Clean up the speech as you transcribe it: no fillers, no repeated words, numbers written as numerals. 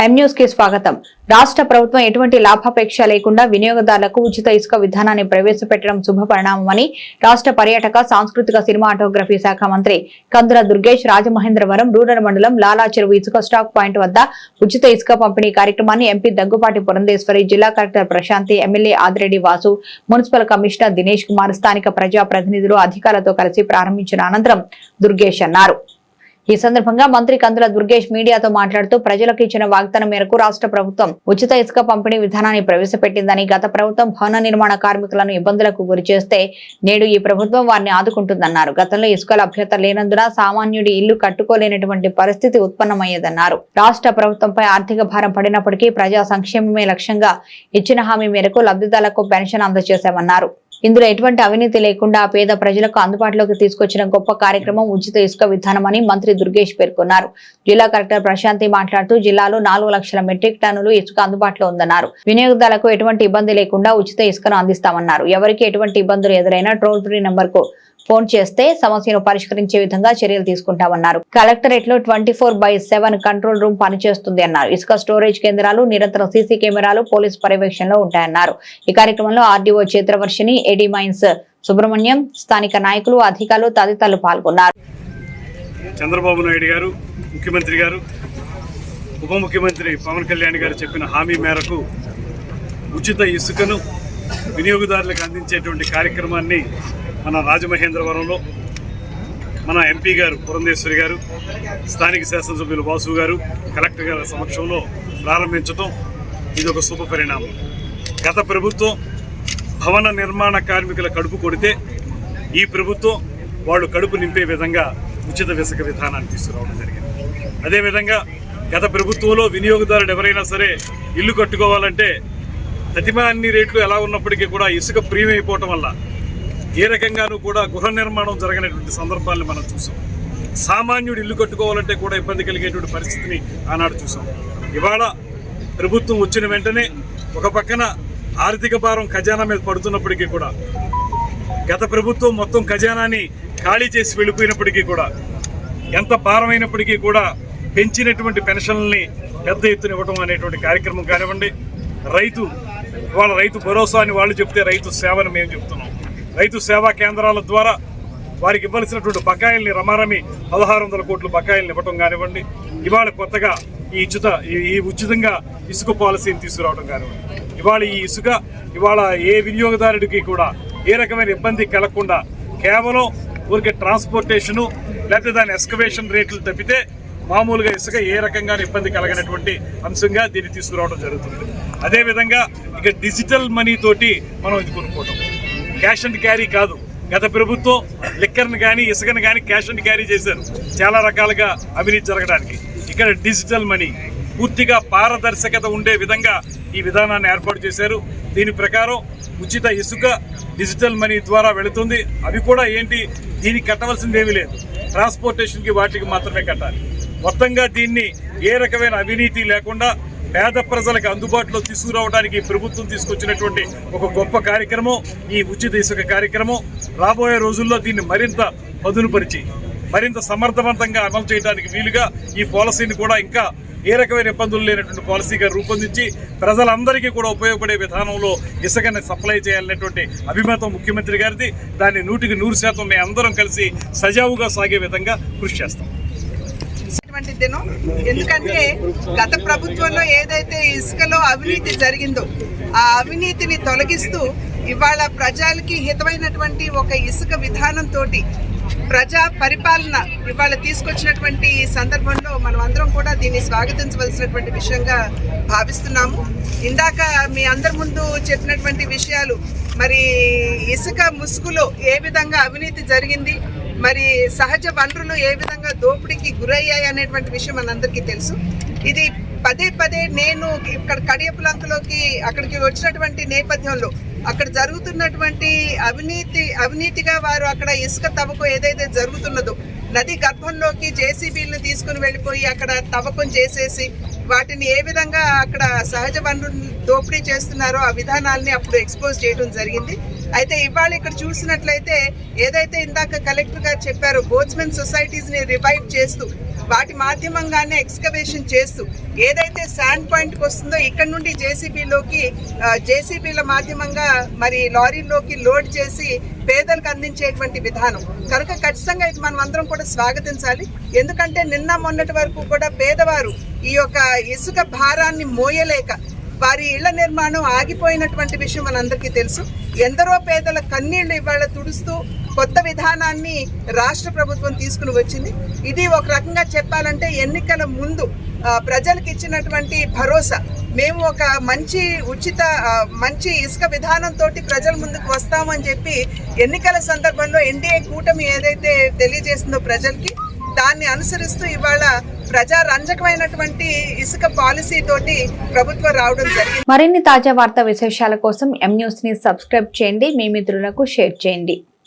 M news కి స్వాగతం. రాష్ట్ర ప్రభుత్వం ఎటువంటి లాభాపేక్ష లేకుండా వినియోగదారులకు ఉచిత ఇసుక విధానాన్ని ప్రవేశపెట్టడం శుభ పరిణామమని రాష్ట్ర పర్యాటక సాంస్కృతిక సినిమాటోగ్రఫీ శాఖ మంత్రి కందుల దుర్గేష్ రాజమహేంద్రవరం రూరల్ మండలం లాలా చెరువు ఇసుక స్టాక్ పాయింట్ వద్ద ఉచిత ఇసుక పంపిణీ కార్యక్రమాన్ని ఎంపీ దగ్గుపాటి పురంధేశ్వరి, జిల్లా collector Prashanti, MLA Adireddy Vasu, municipal commissioner Dinesh Kumar, స్థానిక ప్రజా ప్రతినిధులు, అధికారులతో కలిసి ప్రారంభించిన అనంతరం దుర్గేష్ అన్నారు. ఈ సందర్భంగా మంత్రి కందుల దుర్గేష్ మీడియాతో మాట్లాడుతూ ప్రజలకు ఇచ్చిన వాగ్దానం మేరకు రాష్ట్ర ప్రభుత్వం ఉచిత ఇసుక పంపిణీ విధానాన్ని ప్రవేశపెట్టిందని, గత ప్రభుత్వం భవన నిర్మాణ కార్మికులను ఇబ్బందులకు గురిచేస్తే నేడు ఈ ప్రభుత్వం వారిని ఆదుకుంటుందన్నారు. గతంలో ఇసుక లభ్యత లేనందున సామాన్యుడి ఇల్లు కట్టుకోలేనటువంటి పరిస్థితి ఉత్పన్నమయ్యేదన్నారు. రాష్ట్ర ప్రభుత్వంపై ఆర్థిక భారం పడినప్పటికీ ప్రజా సంక్షేమమే లక్ష్యంగా ఇచ్చిన హామీ మేరకు లబ్ధిదారులకు పెన్షన్ అందజేశామన్నారు. ఇందులో ఎటువంటి అవినీతి లేకుండా పేద ప్రజలకు అందుబాటులోకి తీసుకొచ్చిన గొప్ప కార్యక్రమం ఉచిత ఇసుక విధానమని మంత్రి దుర్గేష్ పేర్కొన్నారు. జిల్లా కలెక్టర్ ప్రశాంతి మాట్లాడుతూ జిల్లాలో 4 లక్షల మెట్రిక్ టన్నులు ఇసుక అందుబాటులో ఉందన్నారు. వినియోగదారులకు ఎటువంటి ఇబ్బంది లేకుండా ఉచిత ఇసుకను అందిస్తామన్నారు. ఎవరికి ఎటువంటి ఇబ్బందులు ఎదురైనా టోల్ ఫ్రీ నంబర్ కు ఫోన్ చేస్తే సమస్యను పరిష్కరించే విధంగా చర్యలు తీసుకుంటామన్నారు. కలెక్టరేట్ లో 24/7 కంట్రోల్ రూమ్ పనిచేస్తుంది అన్నారు. ఇసుక స్టోరేజ్ కేంద్రాలు, నిరంతరం సీసీ కెమెరాలు పోలీసు పర్యవేక్షణలో ఉంటాయన్నారు. ఈ కార్యక్రమంలో ఆర్డీఓ చిత్రవర్షిని, ఏడీ మైన్స్ సుబ్రహ్మణ్యం, స్థానిక నాయకులు, అధికారులు తదితరులు పాల్గొన్నారు. చంద్రబాబు నాయుడు గారు, ముఖ్యమంత్రి గారు, ఉప ముఖ్యమంత్రి పవన్ కళ్యాణ్ గారు చెప్పిన హామీ మేరకు ఉచిత ఇసుకను వినియోగదారులకు అందించేటువంటి కార్యక్రమాన్ని మన రాజమహేంద్రవరంలో మన ఎంపీ గారు పురంధేశ్వరి గారు, స్థానిక శాసనసభ్యులు వాసు గారు, కలెక్టర్ గారి సమక్షంలో ప్రారంభించడం ఇది ఒక శుభ పరిణామం. గత ప్రభుత్వం భవన నిర్మాణ కార్మికుల కడుపు కొడితే ఈ ప్రభుత్వం వాళ్ళు కడుపు నింపే విధంగా ఉచిత ఇసుక విధానాన్ని తీసుకురావడం జరిగింది. అదేవిధంగా గత ప్రభుత్వంలో వినియోగదారుడు ఎవరైనా సరే ఇల్లు కట్టుకోవాలంటే ప్రతిమాన్ని రేట్లు ఎలా ఉన్నప్పటికీ కూడా ఇసుక ప్రీమియం అయిపోవటం వల్ల ఏ రకంగానూ కూడా గృహ నిర్మాణం జరగనటువంటి సందర్భాలను మనం చూసాం. సామాన్యుడు ఇల్లు కట్టుకోవాలంటే కూడా ఇబ్బంది కలిగేటువంటి పరిస్థితిని ఆనాడు చూసాం. ఇవాళ ప్రభుత్వం వచ్చిన వెంటనే ఒక పక్కన ఆర్థిక భారం ఖజానా మీద పడుతున్నప్పటికీ కూడా, గత ప్రభుత్వం మొత్తం ఖజానాని ఖాళీ చేసి వెళ్ళిపోయినప్పటికీ కూడా, ఎంత భారమైనప్పటికీ కూడా పెంచినటువంటి పెన్షన్లని పెద్ద ఎత్తున ఇవ్వడం అనేటువంటి కార్యక్రమం కానివ్వండి, వాళ్ళ రైతు భరోసా అని వాళ్ళు చెప్తే రైతు సేవని మేము చెప్తున్నాం. రైతు సేవా కేంద్రాల ద్వారా వారికి ఇవ్వాల్సినటువంటి బకాయిల్ని రమారమి 1600 కోట్ల బకాయిల్ని ఇవ్వటం కానివ్వండి, ఇవాళ కొత్తగా ఈ ఉచితంగా ఇసుక పాలసీని తీసుకురావడం కానివ్వండి, ఇవాళ ఈ ఇసుక ఇవాళ ఏ వినియోగదారుడికి కూడా ఏ రకమైన ఇబ్బంది కలగకుండా కేవలం ఊరికే ట్రాన్స్పోర్టేషను లేకపోతే దాని ఎస్కవేషన్ రేట్లు తప్పితే మామూలుగా ఇసుక ఏ రకంగా ఇబ్బంది కలగనటువంటి అంశంగా దీన్ని తీసుకురావడం జరుగుతుంది. అదేవిధంగా ఇక డిజిటల్ మనీ తోటి మనం ఇది కొనుక్కోవడం, క్యాష్ అండ్ క్యారీ కాదు. గత ప్రభుత్వం లిక్కర్ని కానీ ఇసుకని కానీ క్యాష్ అండ్ క్యారీ చేశారు చాలా రకాలుగా అవినీతి జరగడానికి. ఇక్కడ డిజిటల్ మనీ పూర్తిగా పారదర్శకత ఉండే విధంగా ఈ విధానాన్ని ఏర్పాటు చేశారు. దీని ప్రకారం ఉచిత ఇసుక డిజిటల్ మనీ ద్వారా వెళుతుంది. అవి కూడా ఏంటి, దీనికి కట్టవలసింది ఏమీ లేదు, ట్రాన్స్పోర్టేషన్కి వాటికి మాత్రమే కట్టాలి. మొత్తంగా దీన్ని ఏ రకమైన అవినీతి లేకుండా పేద ప్రజలకు అందుబాటులో తీసుకురావడానికి ప్రభుత్వం తీసుకొచ్చినటువంటి ఒక గొప్ప కార్యక్రమం ఈ ఉచిత ఇసుక కార్యక్రమం. రాబోయే రోజుల్లో దీన్ని మరింత పదునుపరిచి మరింత సమర్థవంతంగా అమలు చేయడానికి వీలుగా ఈ పాలసీని కూడా ఇంకా ఏ రకమైన ఇబ్బందులు లేనటువంటి పాలసీగా రూపొందించి ప్రజలందరికీ కూడా ఉపయోగపడే విధానంలో ఇసుకని సప్లై చేయాలనేటువంటి అభిమతం ముఖ్యమంత్రి గారిది. దాన్ని 100% మేము అందరం కలిసి సజావుగా సాగే విధంగా కృషి చేస్తాం. ఎందుకంటే గత ప్రభుత్వంలో ఏదైతే ఇసుకలో అవినీతి జరిగిందో ఆ అవినీతిని తొలగిస్తూ ఇవాళ ప్రజలకి హితమైనటువంటి ఒక ఇసుక విధానంతో ప్రజా పరిపాలన ఇవాళ తీసుకొచ్చినటువంటి ఈ సందర్భంలో మనం అందరం కూడా దీన్ని స్వాగతించవలసినటువంటి విషయంగా భావిస్తున్నాము. ఇందాక మీ అందరి ముందు చెప్పినటువంటి విషయాలు, మరి ఇసుక ముసుగులో ఏ విధంగా అవినీతి జరిగింది, మరి సహజ వనరులు ఏ విధంగా దోపిడీకి గురయ్యాయి అనేటువంటి విషయం మనందరికీ తెలుసు. ఇది పదే నేను ఇక్కడ కడియపులంకలోకి అక్కడికి వచ్చినటువంటి నేపథ్యంలో అక్కడ జరుగుతున్నటువంటి అవినీతిగా వారు అక్కడ ఇసుక తవ్వకం ఏదైతే జరుగుతున్నదో నది గర్భంలోకి జేసీబీలను తీసుకుని వెళ్ళిపోయి అక్కడ తవ్వకం చేసేసి వాటిని ఏ విధంగా అక్కడ సహజ వనరులు దోపిడీ చేస్తున్నారో ఆ విధానాల్ని అప్పుడు ఎక్స్పోజ్ చేయడం జరిగింది. అయితే ఇవాళ ఇక్కడ చూసినట్లయితే ఏదైతే ఇందాక కలెక్టర్ గారు చెప్పారో బోట్స్మెన్ సొసైటీస్ని రివైవ్ చేస్తూ వాటి మాధ్యమంగానే ఎక్స్కవేషన్ చేస్తూ ఏదైతే శాండ్ పాయింట్కి వస్తుందో ఇక్కడ నుండి జేసీబీల మాధ్యమంగా మరి లారీలోకి లోడ్ చేసి పేదలకు అందించేటువంటి విధానం కనుక ఖచ్చితంగా ఇది మనం అందరం కూడా స్వాగతించాలి. ఎందుకంటే నిన్న మొన్నటి వరకు కూడా పేదవారు ఈ యొక్క ఇసుక భారాన్ని మోయలేక వారి ఇళ్ల నిర్మాణం ఆగిపోయినటువంటి విషయం మనందరికీ తెలుసు. ఎందరో పేదల కన్నీళ్లు ఇవాళ తుడుస్తూ కొత్త విధానాన్ని రాష్ట్ర ప్రభుత్వం తీసుకుని వచ్చింది. ఇది ఒక రకంగా చెప్పాలంటే ఎన్నికల ముందు ప్రజలకు ఇచ్చినటువంటి భరోసా. మేము ఒక మంచి ఇసుక విధానంతో ప్రజల ముందుకు వస్తామని చెప్పి ఎన్నికల సందర్భంలో ఎన్డీఏ కూటమి ఏదైతే తెలియజేసిందో ప్రజలకి, దాన్ని అనుసరిస్తూ ఇవాళ ప్రజారంజకమైనటువంటి ఇసుక పాలసీ తోటి ప్రభుత్వం రావడం జరిగింది. మరిన్ని తాజా వార్తా విశేషాల కోసం M News ని సబ్స్క్రైబ్ చేయండి, మీ మిత్రులకు షేర్ చేయండి.